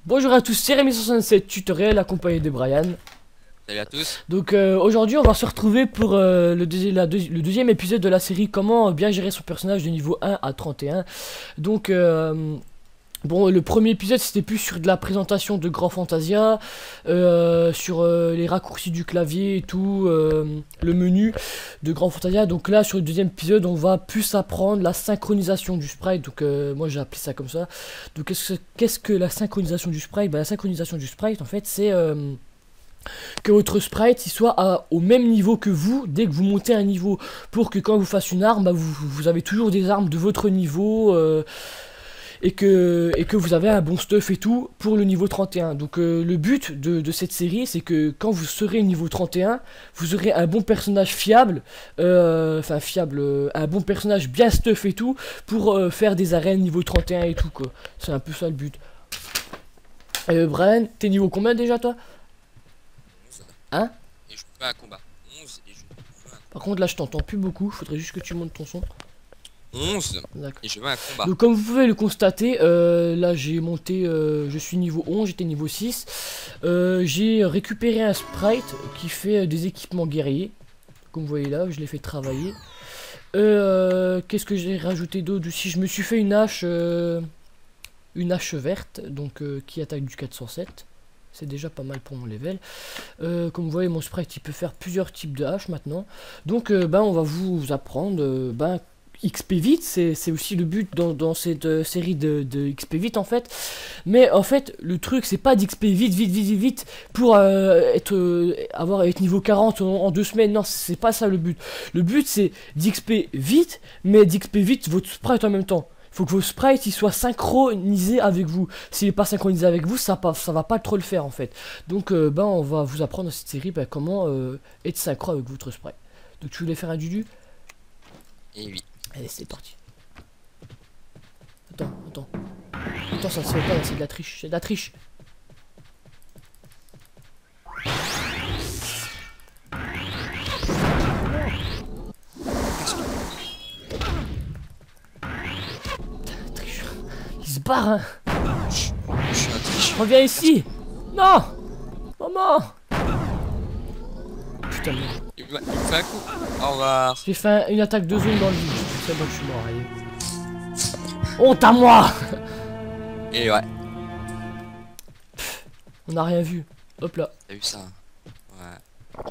Bonjour à tous, c'est Rémi67 tutoriel accompagné de Brian. Salut à tous. Donc aujourd'hui on va se retrouver pour le deuxième épisode de la série comment bien gérer son personnage de niveau 1 à 31. Donc bon, le premier épisode c'était plus sur de la présentation de Grand Fantasia, sur les raccourcis du clavier et tout, le menu de Grand Fantasia. Donc là sur le deuxième épisode on va plus apprendre la synchronisation du sprite. Donc moi j'ai appelé ça comme ça. Donc qu'est-ce que la synchronisation du sprite? La synchronisation du sprite en fait c'est que votre sprite il soit au même niveau que vous dès que vous montez un niveau, pour que quand vous fassiez une arme, vous avez toujours des armes de votre niveau, et que vous avez un bon stuff et tout pour le niveau 31. Donc le but de cette série c'est que quand vous serez niveau 31 vous aurez un bon personnage fiable, un bon personnage bien stuff et tout pour faire des arènes niveau 31 et tout quoi. C'est un peu ça le but. Brian, t'es niveau combien déjà toi? 11. Hein? Et je joue pas à combat. 11 et je joue pas à Par contre là je t'entends plus beaucoup, faudrait juste que tu montes ton son. 11 D'accord. et je vais à combat. Donc comme vous pouvez le constater, là j'ai monté, je suis niveau 11, j'étais niveau 6. J'ai récupéré un sprite qui fait des équipements guerriers. Comme vous voyez là, je l'ai fait travailler. Qu'est-ce que j'ai rajouté d'autre aussi? Je me suis fait une hache verte, donc qui attaque du 407. C'est déjà pas mal pour mon level. Comme vous voyez, mon sprite il peut faire plusieurs types de haches maintenant. Donc on va vous apprendre XP vite, c'est aussi le but dans cette série de XP vite en fait. Mais en fait le truc c'est pas d'XP vite pour être niveau 40 en 2 semaines. Non, c'est pas ça le but. Le but c'est d'XP vite, mais d'XP vite votre sprite en même temps. Il faut que vos sprites ils soient synchronisés avec vous. S'il n'est pas synchronisé avec vous, ça va pas trop le faire en fait. Donc on va vous apprendre dans cette série comment être synchro avec votre sprite. Donc tu voulais faire un dudu? Et oui. Allez, c'est parti. Attends, ça se fait pas là, c'est de la triche, c'est de la triche. Triche. Il se barre, hein. Je suis un tricheur. Reviens ici. Non. Maman. Putain, merde. Il me fait un coup. Au revoir. J'ai fait une attaque de zone dans le vide. C'est bon, je suis mort, allez. Honte à moi. Et ouais. On n'a rien vu. Hop là. T'as vu ça? Ouais.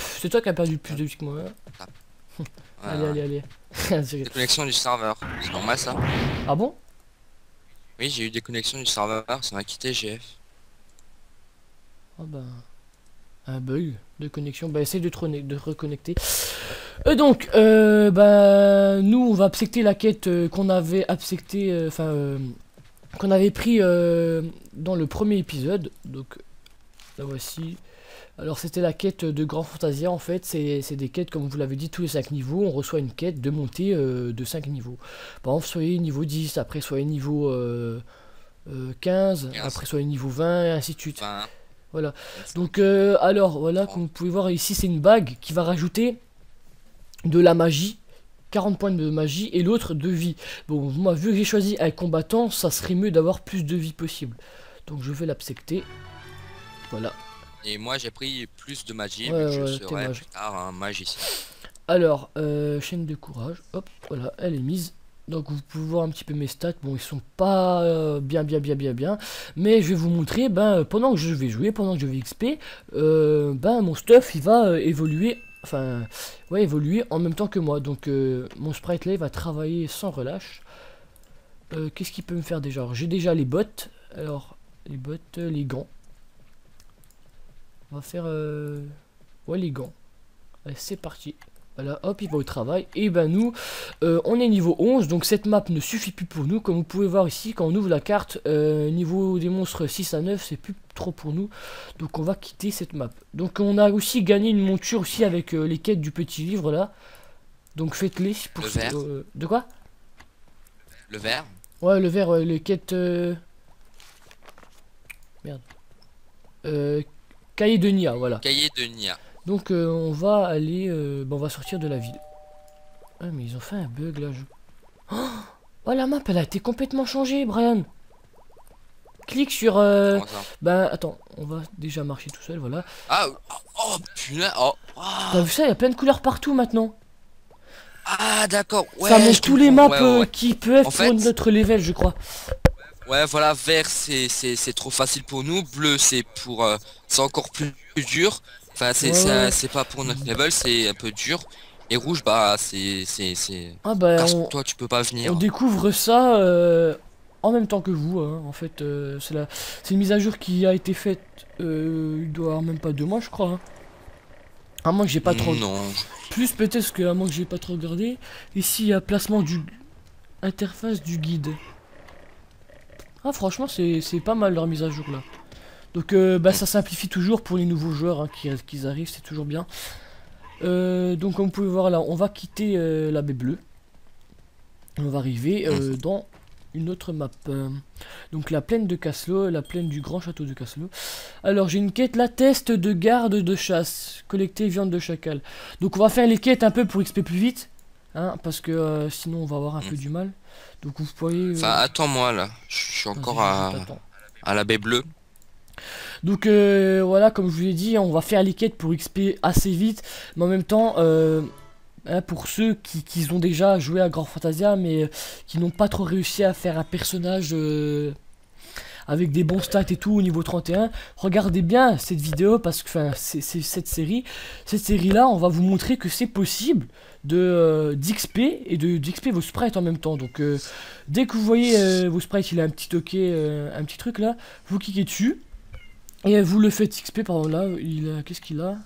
C'est toi qui as perdu le plus de vie que moi. Hein. Ouais. Allez. Déconnexion du serveur. C'est normal ça? Ah bon? Oui, j'ai eu des connexions du serveur. Ça m'a quitté GF. Oh un bug de connexion. Essaye de te reconnecter. Donc, nous, on va absecter la quête qu'on avait absectée, qu'on avait pris dans le premier épisode. Donc, la voici. Alors, c'était la quête de Grand Fantasia, en fait. C'est des quêtes, comme vous l'avez dit, tous les 5 niveaux. On reçoit une quête de montée de 5 niveaux. Par exemple, soyez niveau 10, après soyez niveau 15, après soyez niveau 20, et ainsi de suite. Voilà. Donc, alors, voilà, comme vous pouvez voir ici, c'est une bague qui va rajouter de la magie, 40 points de magie, et l'autre de vie. Bon, moi, vu que j'ai choisi un combattant, ça serait mieux d'avoir plus de vie possible. Donc, je vais l'absecter. Voilà. Et moi, j'ai pris plus de magie. Ouais, Je serai mage. plus tard un magicien. Alors, chaîne de courage. Hop, voilà, elle est mise. Donc vous pouvez voir un petit peu mes stats. Bon, ils sont pas bien. Mais je vais vous montrer, pendant que je vais jouer, pendant que je vais XP, mon stuff, il va évoluer. Enfin, ouais, évoluer en même temps que moi. Donc mon sprite là, il va travailler sans relâche. Qu'est-ce qu'il peut me faire déjà? J'ai déjà les bottes. Alors, les bottes, les gants. On va faire... ouais, les gants. Allez, c'est parti. Voilà, hop, il va au travail. Et nous, on est niveau 11, donc cette map ne suffit plus pour nous. Comme vous pouvez voir ici, quand on ouvre la carte, niveau des monstres 6 à 9, c'est plus trop pour nous. Donc on va quitter cette map. Donc on a aussi gagné une monture aussi avec les quêtes du petit livre là. Donc faites-les pour... Le vert. De quoi? Le vert. Ouais, le vert, les quêtes... Merde. Cahier de Nia, voilà. Cahier de Nia. Donc on va aller, on va sortir de la ville. Ah mais ils ont fait un bug là. Oh, la map elle a été complètement changée, Brian. clique sur... Comment ça? Bah attends, on va déjà marcher tout seul, voilà. Ah, oh, punaise, oh, T'as vu ça, il y a plein de couleurs partout maintenant. ah, d'accord, ouais, Ça montre je tous les comprends, maps ouais. qui peuvent En pour fait, notre level, je crois. ouais, voilà, vert, c'est trop facile pour nous, bleu, c'est encore plus dur, enfin, Ouais, ouais, ouais. c'est pas pour notre level, c'est un peu dur, et rouge, bah, Ah bah casse-toi, tu peux pas on venir. découvre ça en même temps que vous, hein. En fait, c'est une mise à jour qui a été faite, il doit y avoir même pas 2 mois, je crois, hein. À moins que j'ai pas trop... Non, Plus peut-être que à moins que j'ai pas trop regardé. Ici, il y a placement du... Interface du guide. Ah franchement, c'est pas mal leur mise à jour là. Donc bah ça simplifie toujours pour les nouveaux joueurs hein, qui arrivent, c'est toujours bien. Donc comme vous pouvez voir là, on va quitter la baie bleue. On va arriver dans une autre map. Donc la plaine de Caslo, la plaine du grand château de Caslo. Alors j'ai une quête là, test de garde de chasse. Collecter viande de chacal. Donc on va faire les quêtes un peu pour XP plus vite. Hein, parce que sinon on va avoir un peu du mal. Donc vous pouvez... enfin, attends-moi, là, je suis vas-y, encore je t'attends. à la baie bleue. Donc voilà, comme je vous l'ai dit, on va faire les quêtes pour XP assez vite. Mais en même temps, hein, pour ceux qui ont déjà joué à Grand Fantasia, mais qui n'ont pas trop réussi à faire un personnage avec des bons stats et tout au niveau 31, regardez bien cette vidéo parce que c'est cette série. Cette série-là, on va vous montrer que c'est possible de d'XP et d'XP vos sprites en même temps. Donc dès que vous voyez vos sprites, il a un petit un petit truc là, vous cliquez dessus. Et vous le faites XP par exemple là, il a qu'est-ce qu'il a?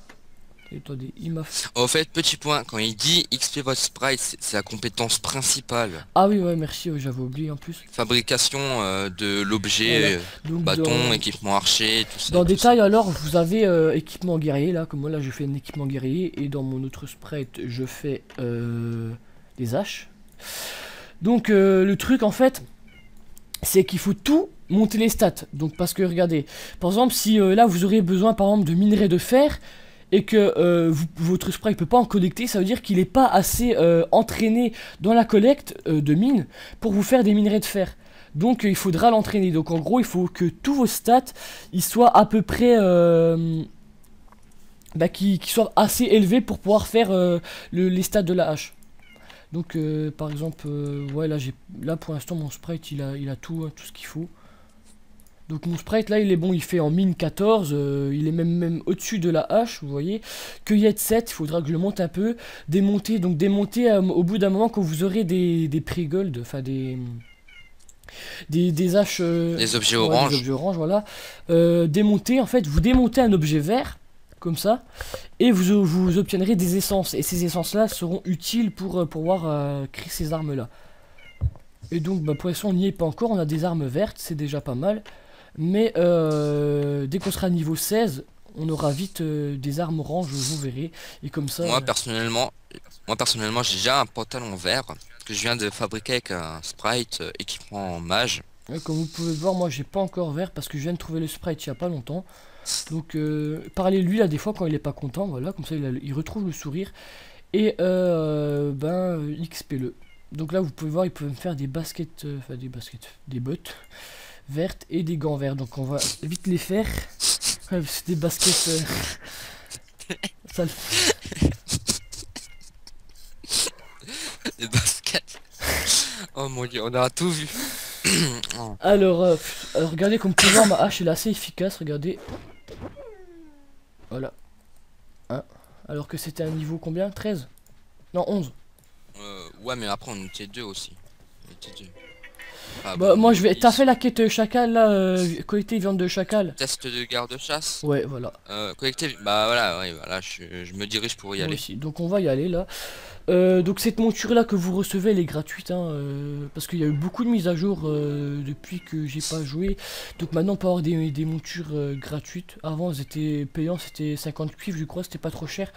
Attendez, il m'a fait... Au fait, petit point, quand il dit XP votre sprite, c'est la compétence principale. Ah oui ouais merci, ouais, j'avais oublié en plus. Fabrication de Voilà. l'objet, Donc bâton, équipement archer, tout ça. dans Tout ça. détail alors vous avez équipement guerrier là, comme moi là je fais un équipement guerrier et dans mon autre sprite je fais des haches. Donc le truc en fait c'est qu'il faut tout monter les stats. Donc parce que regardez, par exemple si là vous aurez besoin par exemple de minerai de fer et que votre sprite peut pas en collecter, ça veut dire qu'il est pas assez entraîné dans la collecte de mines pour vous faire des minerais de fer. Donc il faudra l'entraîner. Donc en gros il faut que tous vos stats ils soient à peu près qui soient assez élevés pour pouvoir faire les stats de la hache. Donc par exemple ouais là pour l'instant mon sprite il a tout, hein, tout ce qu'il faut. Donc mon sprite là il est bon, il fait en mine 14, il est même au-dessus de la hache, vous voyez. Cueillette 7, il faudra que je le monte un peu. Démonter, donc démonter au bout d'un moment quand vous aurez des pré-gold, enfin des haches... Les objets ouais, orange. des objets orange, voilà. Démonter, en fait, vous démontez un objet vert, comme ça, et vous obtiendrez des essences. Et ces essences-là seront utiles pour pouvoir créer ces armes-là. Et donc, bah, pour l'instant, on n'y est pas encore, on a des armes vertes, c'est déjà pas mal. Mais dès qu'on sera niveau 16, on aura vite des armes oranges, vous verrez. Et comme ça... Moi personnellement, j'ai déjà un pantalon vert que je viens de fabriquer avec un sprite équipement mage. comme vous pouvez voir, moi j'ai pas encore vert parce que je viens de trouver le sprite il y a pas longtemps. Donc parlez-lui là des fois quand il est pas content, voilà, comme ça il retrouve le sourire. Et XP le. Donc là vous pouvez voir, il peut me faire des baskets, des bottes vertes et des gants verts. Donc on va vite les faire. Ouais, c'est des baskets... ça le... Des baskets. Oh mon dieu, on a tout vu. Oh. Alors, regardez comme vous pouvez voir, ma hache elle est assez efficace, regardez. Voilà. Hein. Alors que c'était un niveau combien? 13? Non, 11. Ouais, mais après on était deux aussi. On était deux. Ah, Bah bon, moi je vais... T'as ici. fait la quête chacal là, collecter viande de chacal? Test de garde-chasse. Ouais voilà. Collecter. Bah voilà, ouais, voilà, je me dirige pour y Moi aller. aussi. Donc on va y aller là. Donc cette monture là que vous recevez elle est gratuite hein, parce qu'il y a eu beaucoup de mises à jour depuis que j'ai pas joué. Donc maintenant on peut avoir des montures gratuites. Avant elles étaient payantes, c'était 50 cuivres je crois, c'était pas trop cher.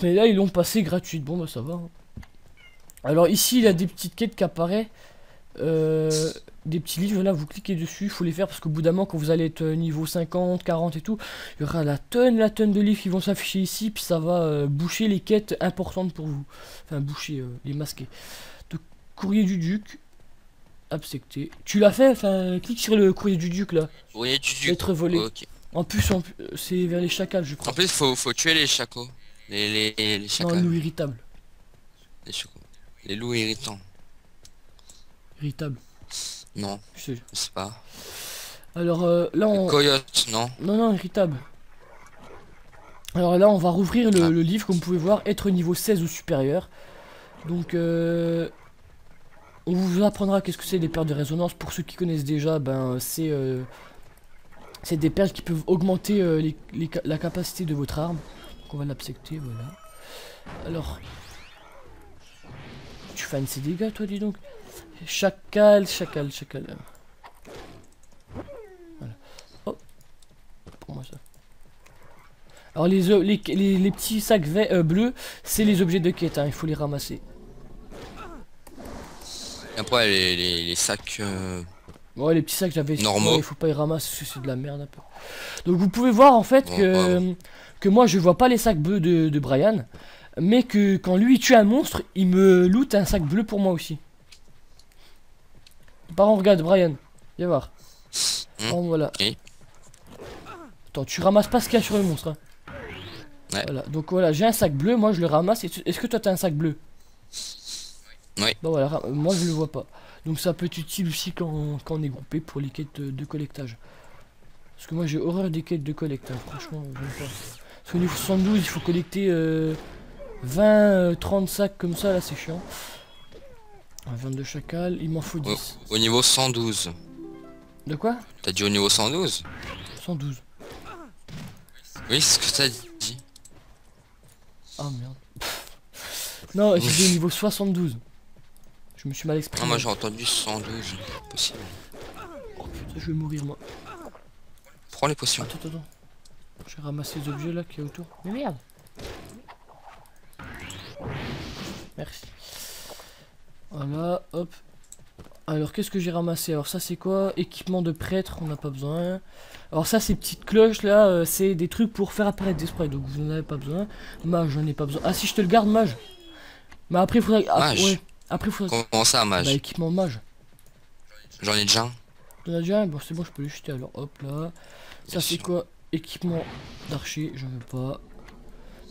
Mais là ils l'ont passé gratuite, bon bah ça va. Hein. Alors ici il y a des petites quêtes qui apparaissent. Des petits livres là, vous cliquez dessus, il faut les faire parce qu'au bout d'un moment quand vous allez être niveau 50, 40 et tout, il y aura la tonne de livres qui vont s'afficher ici, puis ça va boucher les quêtes importantes pour vous. Enfin boucher, les masquer. Donc courrier du duc, Accepté. Tu l'as fait? Enfin, clique sur le courrier du duc là. Oui, tu Être volé. Ok. En plus, c'est vers les chacals, je En crois. plus, faut tuer les chacos. Les Non, le chacals. loup irritable. Les chacos. Les loups irritants. Irritable. Non, Je sais. je sais pas. Alors là, Les on... coyotes, non. Non, non, irritable. Alors là, on va rouvrir Ah. le livre, comme vous pouvez voir, être niveau 16 ou supérieur. Donc, on vous apprendra qu'est-ce que c'est les perles de résonance. Pour ceux qui connaissent déjà, ben c'est des perles qui peuvent augmenter la capacité de votre arme. Donc on va l'accepter, voilà. Alors, tu fais un de ces dégâts, toi, dis donc. Chacal, chacal, chacal. Voilà. Oh, pour moi ça. Alors les petits sacs bleus, c'est les objets de quête, hein, il faut les ramasser. Et après, les sacs... Ouais, les petits sacs j'avais normaux. il faut pas les ramasser parce que c'est de la merde un peu. Donc vous pouvez voir en fait Bon, que moi je vois pas les sacs bleus de Brian, mais que quand lui il tue un monstre, il me loot un sac bleu pour moi aussi. Par contre, regarde Brian, viens voir. Bon, voilà. Oui. Attends, tu ramasses pas ce qu'il y a sur le monstre. Hein. Ouais. Voilà, donc voilà, j'ai un sac bleu, moi je le ramasse. Est-ce que toi t'as un sac bleu? Oui. Bah voilà, moi je le vois pas. Donc ça peut être utile aussi quand on est groupé pour les quêtes de collectage. Parce que moi j'ai horreur des quêtes de collectage, franchement, j'aime pas. Parce qu'au niveau 72, il faut collecter 30 sacs comme ça, là c'est chiant. Un 22 chacal, il m'en faut 10. Au niveau 112. De quoi? T'as dit au niveau 112? 112. Oui, c'est ce que t'as dit. Ah merde. Non, j'ai dit au niveau 72. Je me suis mal exprimé. Ah, moi j'ai entendu 112. Possible. Oh putain, je vais mourir moi. Prends les potions. Attends, attends. Je vais ramasser les objets là qu'il y a autour. Mais merde. Merci. Voilà, hop. Alors qu'est-ce que j'ai ramassé? Alors ça c'est quoi? Équipement de prêtre, on n'a pas besoin. Alors ça ces petites cloches là, c'est des trucs pour faire apparaître des sprites, donc vous n'en avez pas besoin. Mage, j'en ai pas besoin. Ah si, je te le garde mage. Mais après il faudrait... Mage. Ouais. Après il faudrait... Comment ça, mage? Bah équipement mage. J'en ai déjà un. T'en as déjà un? Bon c'est bon, je peux le jeter alors, hop là. Ça c'est quoi? Équipement d'archer, j'en veux pas.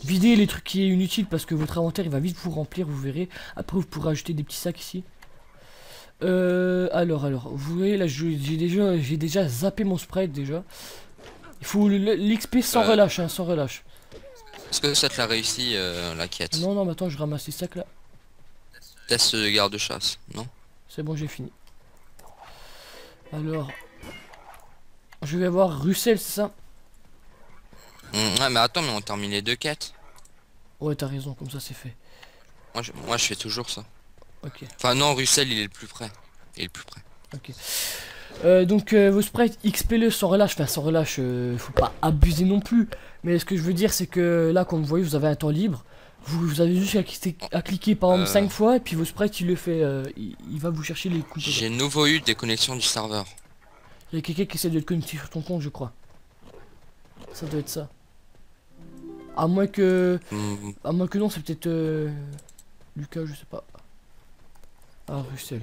Videz les trucs qui est inutile parce que votre inventaire il va vite vous remplir, vous verrez. Après vous pourrez ajouter des petits sacs ici. Alors, vous voyez là j'ai déjà zappé mon sprite déjà. Il faut l'XP sans relâche, hein, sans relâche. Est-ce que ça te l'a réussi la quête? Non, non, mais attends, je ramasse les sacs là. Test de garde-chasse, non? C'est bon, j'ai fini. Alors, je vais avoir Russell, c'est ça? Ouais, mais attends, mais on termine les deux quêtes. Ouais, t'as raison, comme ça c'est fait. Moi je fais toujours ça. Ok, Enfin non, Russell il est le plus près. Il est le plus près. ok. Donc vos sprites XP-le sans relâche, enfin sans relâche, faut pas abuser non plus. Mais ce que je veux dire c'est que là comme vous voyez vous avez un temps libre. Vous avez juste à cliquer par exemple 5 fois et puis vos sprites il le fait, il va vous chercher les coups. J'ai nouveau eu des connexions du serveur. Il y a quelqu'un qui essaie de te connecter sur ton compte je crois. Ça doit être ça. À moins que... À moins que non c'est peut-être Lucas, je sais pas. Ah Russell.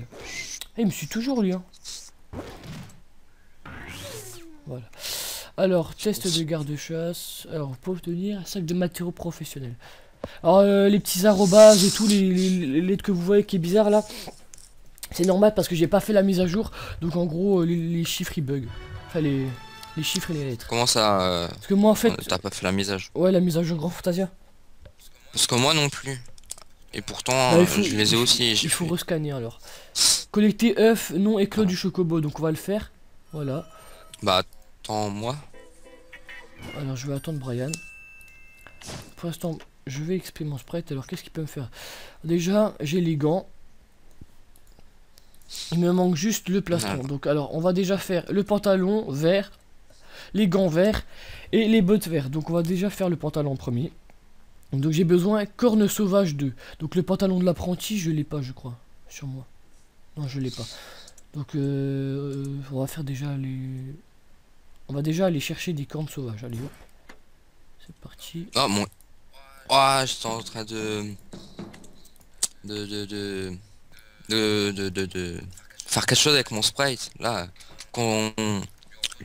Eh, il me suit toujours lui hein. Voilà. Alors, test de garde-chasse. Alors, pour obtenir un sac de matériaux professionnels. Alors, les petits arrobases et tout, les lettres que vous voyez qui est bizarre là, c'est normal parce que j'ai pas fait la mise à jour. Donc, en gros, les chiffres ils bug. Enfin, les chiffres et les lettres. Comment ça Parce que moi, en fait. t'as pas fait la mise à jour? Ouais, la mise à jour Grand Fantasia. Parce que moi non plus. Et pourtant, Bah, je les ai aussi. Il faut rescanner alors. Collecter œuf, nom éclos du chocobo. Donc, on va le faire. Voilà. Bah, attends, moi. Alors je vais attendre Brian. Pour l'instant, je vais XP mon sprite. Alors qu'est-ce qu'il peut me faire? Déjà, j'ai les gants. Il me manque juste le plastron. Donc alors, on va déjà faire le pantalon vert, les gants verts et les bottes vertes. Donc on va déjà faire le pantalon en premier. Donc j'ai besoin corne sauvage 2. Donc le pantalon de l'apprenti, je l'ai pas, je crois, sur moi. Non, je l'ai pas. Donc on va faire déjà les... On va déjà aller chercher des cornes sauvages. Allez hop. C'est parti. Ah mon... Ah, j'étais en train de... faire quelque chose avec mon sprite. Là, qu'on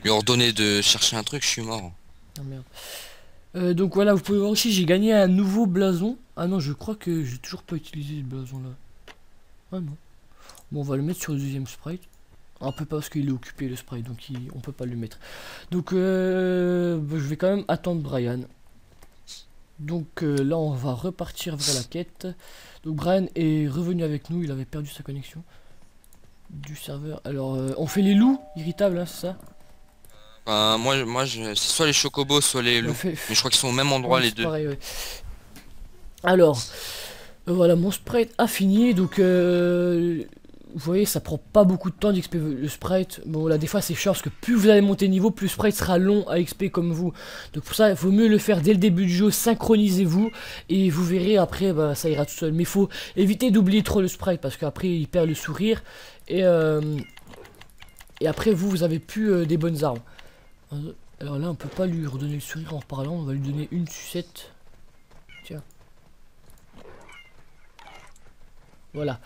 lui ordonnait de chercher un truc, je suis mort. Ah merde. Donc voilà, vous pouvez voir aussi, j'ai gagné un nouveau blason. Ah non, je crois que j'ai toujours pas utilisé ce blason là. Ah non. Bon, on va le mettre sur le deuxième sprite. Un peu parce qu'il est occupé le sprite, donc on peut pas le mettre. Donc bah, je vais quand même attendre Brian. Donc là, on va repartir vers la quête. Donc Brian est revenu avec nous, il avait perdu sa connexion du serveur. Alors, on fait les loups irritables, hein, c'est ça? C'est soit les chocobos, soit les loups. Mais je crois qu'ils sont au même endroit ouais, les deux. Pareil, ouais. Alors, voilà, mon sprite a fini. Donc, vous voyez, ça prend pas beaucoup de temps d'XP le sprite. Bon, là, des fois, c'est chiant parce que plus vous allez monter niveau, plus le sprite sera long à XP comme vous. Donc, pour ça, il vaut mieux le faire dès le début du jeu. Synchronisez-vous et vous verrez après, bah, ça ira tout seul. Mais il faut éviter d'oublier trop le sprite parce qu'après, il perd le sourire. Et après, vous avez plus des bonnes armes. Alors là, on peut pas lui redonner le sourire en parlant. On va lui donner une sucette. Tiens. Voilà.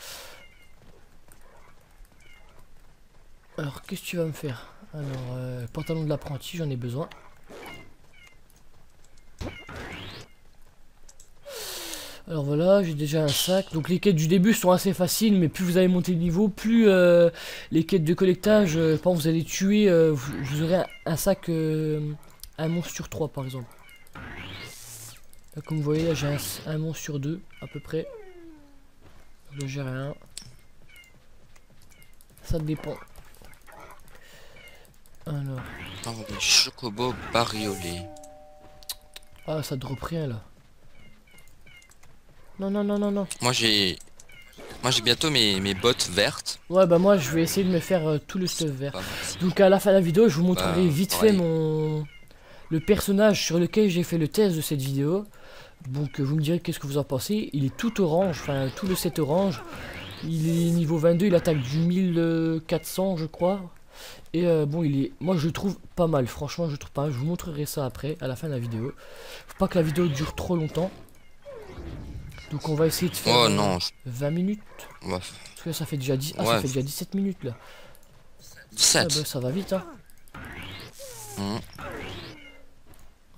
Alors, qu'est-ce que tu vas me faire? Alors, pantalon de l'apprenti, j'en ai besoin. Alors voilà, j'ai déjà un sac. Donc les quêtes du début sont assez faciles, mais plus vous allez monter le niveau, plus les quêtes de collectage, par exemple, vous allez tuer, vous aurez un sac, un monstre sur 3 par exemple. Là, comme vous voyez, là j'ai un monstre sur 2 à peu près. Là j'ai rien. Ça dépend. Alors. Oh, des chocobos bariolés. Ah, ça drop rien là. Non, non, non, non, non. Moi j'ai bientôt mes bottes vertes. Ouais, bah moi je vais essayer de me faire tout le stuff vert. Pas mal. Donc à la fin de la vidéo, je vous montrerai Bah, vite ouais. fait le personnage sur lequel j'ai fait le test de cette vidéo. Donc vous me direz qu'est-ce que vous en pensez. Il est tout orange, enfin tout le set orange. Il est niveau 22, il attaque du 1400 je crois. Et bon, moi je le trouve pas mal, franchement je le trouve pas mal. Je vous montrerai ça après, à la fin de la vidéo. Faut pas que la vidéo dure trop longtemps. Donc on va essayer de faire Oh non. 20 minutes. Ouais. Parce que ça fait déjà 10... Ah, Ouais. ça fait déjà 17 minutes là. 17. Ah bah, ça va vite hein. Mmh.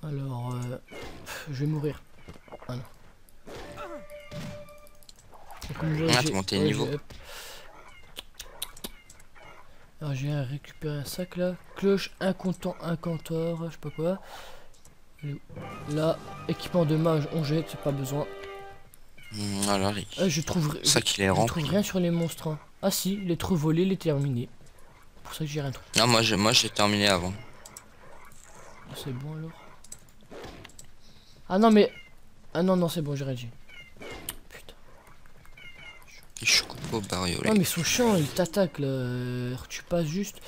Alors, je vais mourir. Ah non. Comme vous voyez, Ah, t'es monté niveau. Alors j'ai récupéré un sac là. Cloche, un comptant, un cantor, je sais pas quoi. Là, équipement de mage, on jette, c'est pas besoin. Alors, Je trouve rempli. rien sur les monstres. Hein. Ah si, les trous volés, les terminés. Pour ça que j'ai rien trouvé. Non, moi j'ai terminé avant. Ah, c'est bon alors. Ah non mais... Ah non, non, c'est bon, j'ai rien dit. Putain. Les chocobos bariolés. Non mais ils sont chiants, ils t'attaquent là. Tu passes juste.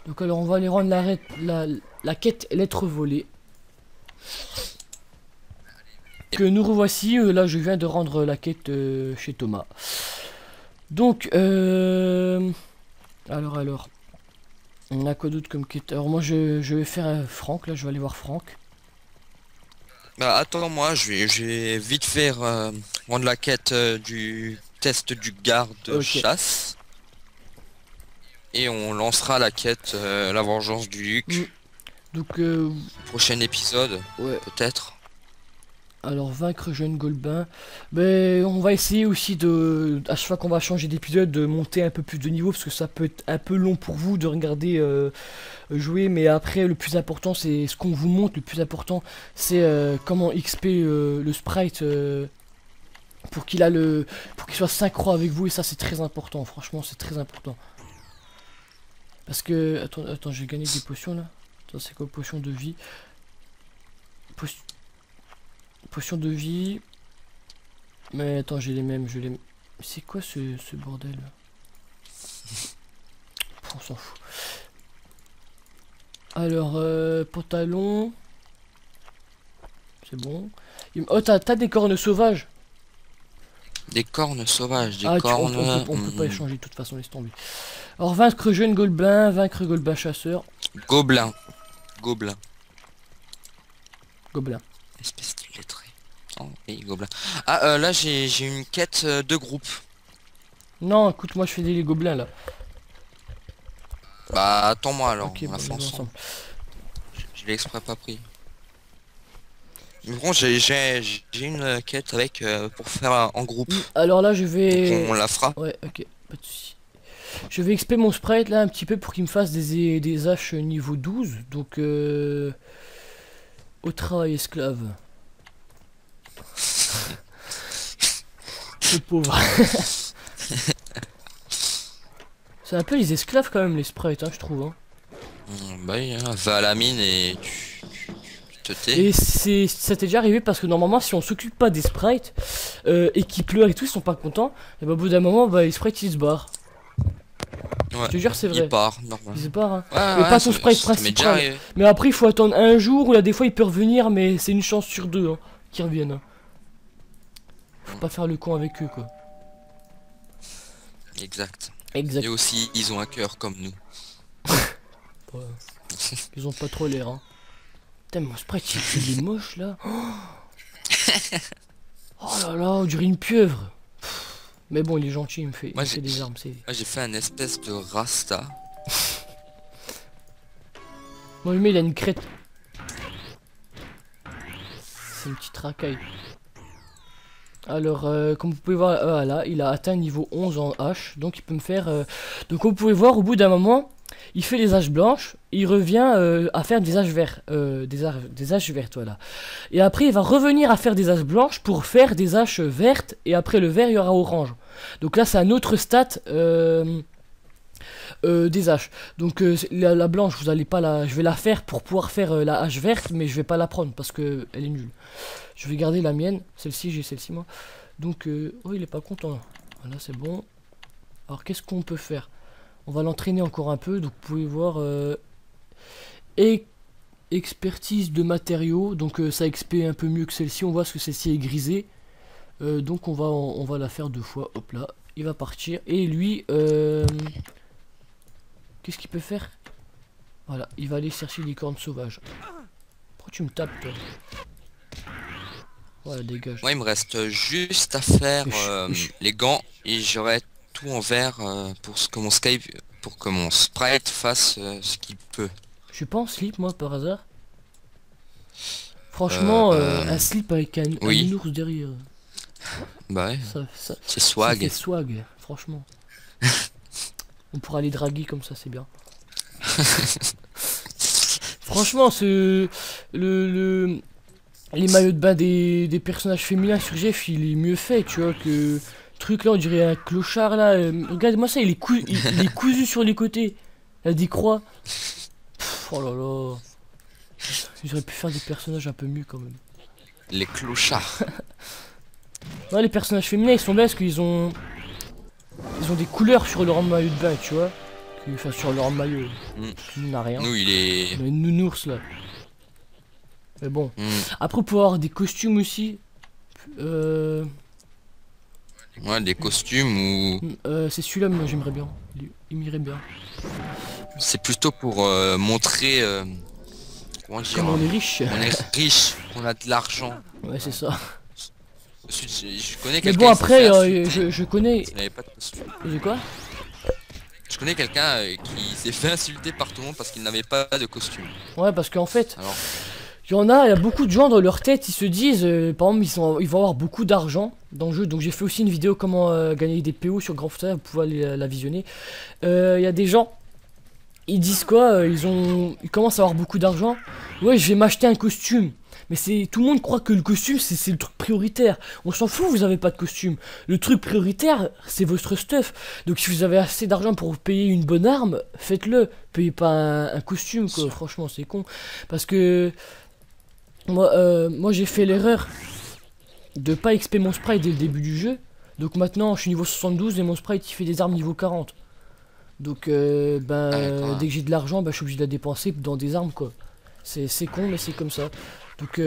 Donc alors on va aller rendre la quête lettre volée. Que nous revoici, là je viens de rendre la quête chez Thomas. Donc, alors, on a quoi d'autre comme quête? Alors moi je vais faire Franck, là je vais aller voir Franck. Bah attends, moi je vais vite faire rendre la quête du test du garde chasse. Et on lancera la quête la vengeance du Luc. Donc prochain épisode, ouais. Peut-être. Alors vaincre jeune Golbin. Mais on va essayer aussi de, à chaque fois qu'on va changer d'épisode, de monter un peu plus de niveau parce que ça peut être un peu long pour vous de regarder jouer. Mais après le plus important c'est ce qu'on vous montre. Le plus important c'est comment XP le sprite pour qu'il soit synchro avec vous. Et ça c'est très important. Franchement c'est très important. Parce que attends j'ai gagné des potions là. Attends c'est quoi potion de vie? Potion de vie. Mais attends, j'ai les mêmes, C'est quoi ce bordel là? On s'en fout. Alors, pantalon. C'est bon. Oh, t'as des cornes sauvages. Des cornes sauvages, des Ah, cornes... on peut pas échanger de toute façon, laisse tomber. Alors, vaincre jeune Gobelin, vaincre Gobelin chasseur. Gobelin. Gobelin. Espèce de lettré. Oh, oui, gobelin. Ah, là j'ai une quête de groupe. Non, écoute, moi je fais des gobelins là. Bah attends-moi alors, Ok, on bon, a fait on est ensemble. ensemble. Je l'ai exprès pas pris. Mais bon, j'ai une quête avec pour faire en groupe. Alors là, je Donc vais... on la fera. Ouais, ok, pas de soucis. Je vais exper mon sprite là un petit peu pour qu'il me fasse des haches niveau 12. Donc, au travail esclave. Le pauvre. C'est un peu les esclaves quand même les sprites, hein, je trouve. Hein. Bah oui, hein, va à la mine et tu te tais. Et ça t'est déjà arrivé parce que normalement si on s'occupe pas des sprites et qu'ils pleurent et tout, ils sont pas contents. Et bah au bout d'un moment, bah les sprites ils se barrent. Ouais. Je te jure c'est vrai. Il part, normal. Ils se barrent. Hein. Ouais, Mais ouais, pas ton ça sprite m'est déjà principal. arrivé. Mais après il faut attendre un jour ou là des fois il peut revenir mais c'est une chance sur deux hein, qu'ils reviennent. Hein. Faut pas faire le con avec eux quoi. Exact. Exact. Et aussi, ils ont un cœur comme nous. Ouais. Ils ont pas trop l'air hein. Putain mon sprite il est moche là. Oh là là, on dirait une pieuvre. Mais bon il est gentil, il me fait, Moi, il me fait des armes. C'est... Moi j'ai fait un espèce de rasta. Moi le mec il a une crête. C'est une petite racaille. Alors comme vous pouvez voir, voilà, il a atteint niveau 11 en hache. Donc il peut me faire... Donc comme vous pouvez voir au bout d'un moment, il fait les haches blanches. Il revient à faire des haches vertes. Des haches vertes, voilà. Et après il va revenir à faire des haches blanches pour faire des haches vertes. Et après le vert il y aura orange. Donc là c'est un autre stat des haches. Donc la blanche vous allez pas la... Je vais la faire pour pouvoir faire la hache verte. Mais je vais pas la prendre parce que elle est nulle. Je vais garder la mienne, celle-ci, j'ai celle-ci moi. Donc, oh il est pas content. Voilà, c'est bon. Alors, qu'est-ce qu'on peut faire? On va l'entraîner encore un peu. Donc, vous pouvez voir... expertise de matériaux. Donc, ça expé un peu mieux que celle-ci. On voit ce que celle-ci est grisée. Donc, on va la faire deux fois. Hop là, il va partir. Et lui, qu'est-ce qu'il peut faire? Voilà, il va aller chercher les cornes sauvages. Pourquoi tu me tapes, toi? Voilà, dégage. Moi il me reste juste à faire Wesh. les gants et j'aurai tout en vert pour que mon Skype, pour que mon sprite fasse ce qu'il peut. Je suis pas en slip moi par hasard. Franchement, un slip avec oui. un ours derrière. Bah ouais, Ça c'est fait swag. swag, franchement. On pourra les draguer comme ça, c'est bien. Franchement, les maillots de bain des personnages féminins sur Jeff, il est mieux fait, tu vois, que... Truc là, on dirait un clochard là. Regarde-moi ça, il est cousu sur les côtés. Il a des croix. Pff, oh là là. J'aurais pu faire des personnages un peu mieux quand même. Les clochards. Non, les personnages féminins ils sont bien parce qu'ils ont... Ils ont des couleurs sur leur maillot de bain, tu vois. Enfin, sur leur maillot. Nous, on n'a rien. Nous il est... On a une nounours là. Mais bon. Mm. Après, on peut avoir des costumes aussi. Ouais, des costumes ou... C'est celui-là, moi j'aimerais bien. Il m'irait bien. C'est plutôt pour montrer... comment dire, Comme on est riche. on est riche, on a de l'argent. Ouais, c'est ça. Je connais Mais quelqu'un bon, qui s'est après, fait insulter je connais. parce qu'il n'avait pas de costume. De quoi? Je connais quelqu'un qui s'est fait insulter par tout le monde parce qu'il n'avait pas de costume. Ouais, parce qu'en fait, Alors, il y a beaucoup de gens dans leur tête, ils se disent, par exemple, ils vont avoir beaucoup d'argent dans le jeu. Donc j'ai fait aussi une vidéo comment gagner des PO sur Grand Football, vous pouvez aller la visionner. Il y a des gens, ils disent quoi, ils commencent à avoir beaucoup d'argent. Ouais, je vais m'acheter un costume. Mais tout le monde croit que le costume c'est le truc prioritaire. On s'en fout, vous avez pas de costume. Le truc prioritaire, c'est votre stuff. Donc si vous avez assez d'argent pour vous payer une bonne arme, faites-le. Payez pas un costume quoi. Franchement, c'est con. Parce que moi j'ai fait l'erreur de pas XP mon sprite dès le début du jeu. Donc maintenant je suis niveau 72 et mon sprite il fait des armes niveau 40. Donc dès que j'ai de l'argent, je suis obligé de la dépenser dans des armes quoi. C'est con mais c'est comme ça. Donc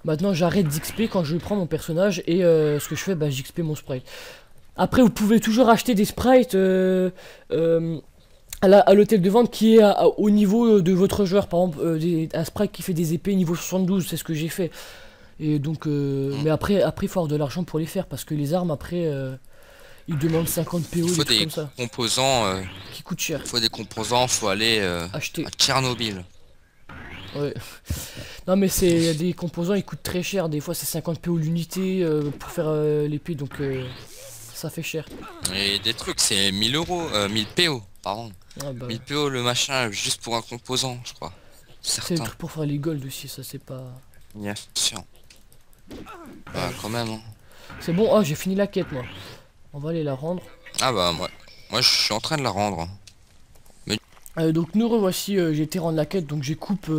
maintenant j'arrête d'XP quand je prends mon personnage et ce que je fais j'XP mon sprite. Après vous pouvez toujours acheter des sprites à l'hôtel de vente qui est au niveau de votre joueur. Par exemple un sprite qui fait des épées niveau 72, c'est ce que j'ai fait. Et donc mais après il faut avoir de l'argent pour les faire parce que les armes après Il demande 50 PO, Il faut des trucs des comme ça. composants, Qui coûte cher. il faut des composants, faut aller Acheter. à Tchernobyl. Ouais. Non mais c'est des composants, ils coûtent très cher. Des fois c'est 50 PO l'unité pour faire l'épée, donc ça fait cher. Et des trucs, c'est 1000 euros, 1000 PO, pardon. Ah bah, 1000 PO le machin, juste pour un composant, je crois. c'est le Certain. truc pour faire les golds aussi, ça c'est pas... Bien sûr. Bah quand même. Hein. C'est bon, oh j'ai fini la quête moi. On va aller la rendre. Ah bah moi je suis en train de la rendre. Donc nous revoici, j'ai été rendre la quête, donc j'ai coupe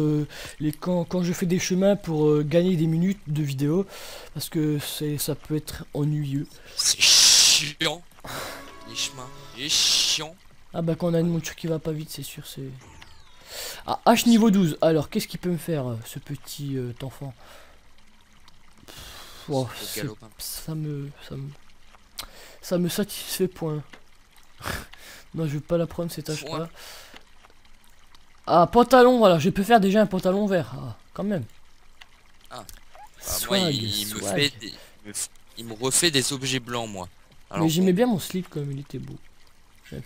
quand je fais des chemins pour gagner des minutes de vidéo. Parce que ça peut être ennuyeux. C'est chiant. Les chemins. C'est chiant. Ah bah quand on a une monture qui va pas vite, c'est sûr, c'est... Ah, H niveau 12, alors qu'est-ce qu'il peut me faire ce petit enfant? Wow, Le galopin. ça me satisfait point. Non, je veux pas la prendre cette tâche là. Ah, pantalon, voilà, je peux faire déjà un pantalon vert. Ah, quand même. Ah. Bah, Swag, moi il me swag. fait il me refait des objets blancs moi. Alors, Mais j'aimais bien mon slip comme il était beau. J'aime.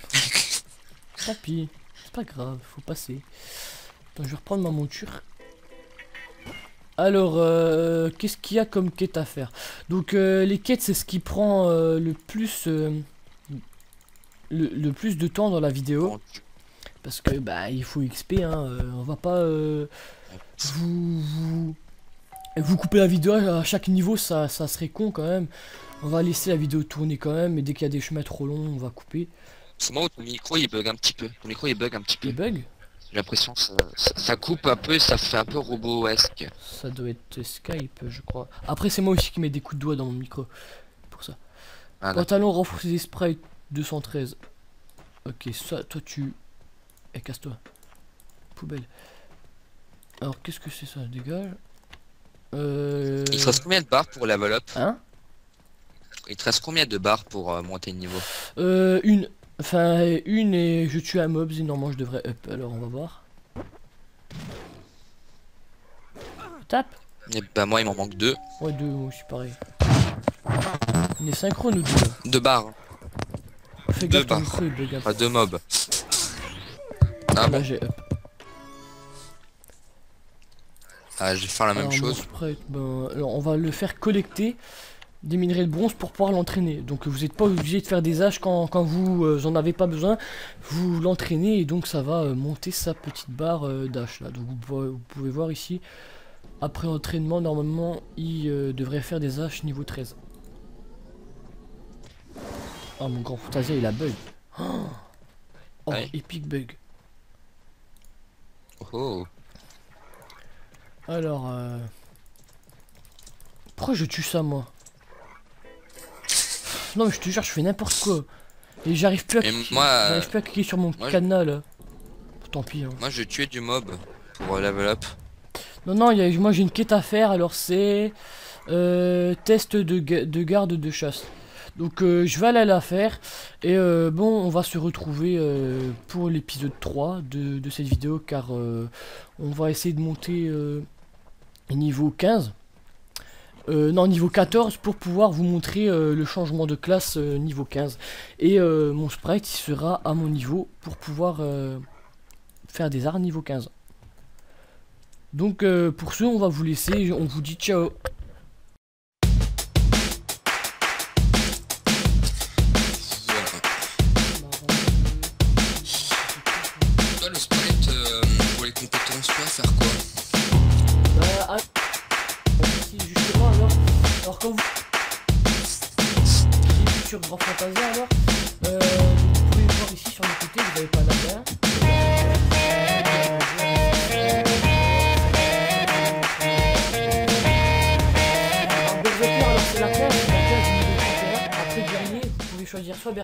Tant pis, c'est pas grave, faut passer. Attends, je vais reprendre ma monture. Alors, qu'est-ce qu'il y a comme quête à faire? Donc, les quêtes, c'est ce qui prend le plus de temps dans la vidéo. Parce que, bah, il faut XP, hein. On va pas vous couper la vidéo à chaque niveau, ça serait con quand même. On va laisser la vidéo tourner quand même, et dès qu'il y a des chemins trop longs, on va couper. C'est moi où ton micro il bug un petit peu. Ton micro il bug un petit peu. Les bugs? J'ai l'impression que ça coupe un peu, ça fait un peu robot-esque. Ça doit être Skype, je crois. Après, c'est moi aussi qui mets des coups de doigt dans mon micro. Pour ça. Ah, Pantalon renforcé des sprites 213. Ok, ça, toi tu... Eh, casse-toi. Poubelle. Alors, qu'est-ce que c'est ça? Dégage. Il te reste combien de barres pour level up? Hein? Il te reste combien de barres pour monter de niveau? Une. Enfin, une et je tue un mob, et normalement je devrais up. Alors, on va voir. Tape. Et bah moi il m'en manque 2. Ouais, deux, moi aussi pareil. On est synchrone ou deux là? 2 barres. Fais Deux gaffe, ton barres. micro il bug un peu. Pas 2 mobs. Ah Là, bon. j'ai up. Ah, je vais faire la même Alors, chose. mon sprite, ben, alors, on va le faire collecter des minerais de bronze pour pouvoir l'entraîner. Donc vous n'êtes pas obligé de faire des âges quand vous en avez pas besoin. Vous l'entraînez et donc ça va monter sa petite barre d'âge là. Donc vous pouvez voir ici. Après entraînement, normalement, il devrait faire des âges niveau 13. Oh mon grand Fantasia il a bug. Oh, Ouais. epic bug. Oh. Alors pourquoi je tue ça moi? Non mais je te jure, je fais n'importe quoi. Et j'arrive plus à Et cliquer, moi, j'arrive plus à cliquer sur mon moi, cadenas là. Tant pis hein. Moi je tuais du mob pour level up. Non non, moi j'ai une quête à faire, alors c'est test de garde de chasse. Donc je vais aller la faire. Et bon, on va se retrouver pour l'épisode 3 de cette vidéo. Car on va essayer de monter niveau 15. Non, niveau 14 pour pouvoir vous montrer le changement de classe niveau 15. Et mon sprite il sera à mon niveau pour pouvoir faire des arts niveau 15. Donc pour ce, on va vous laisser. On vous dit ciao. Toi le sprite pour les compétences quoi, faire quoi? Bah, si justement alors quand vous sur Grand Fantasia alors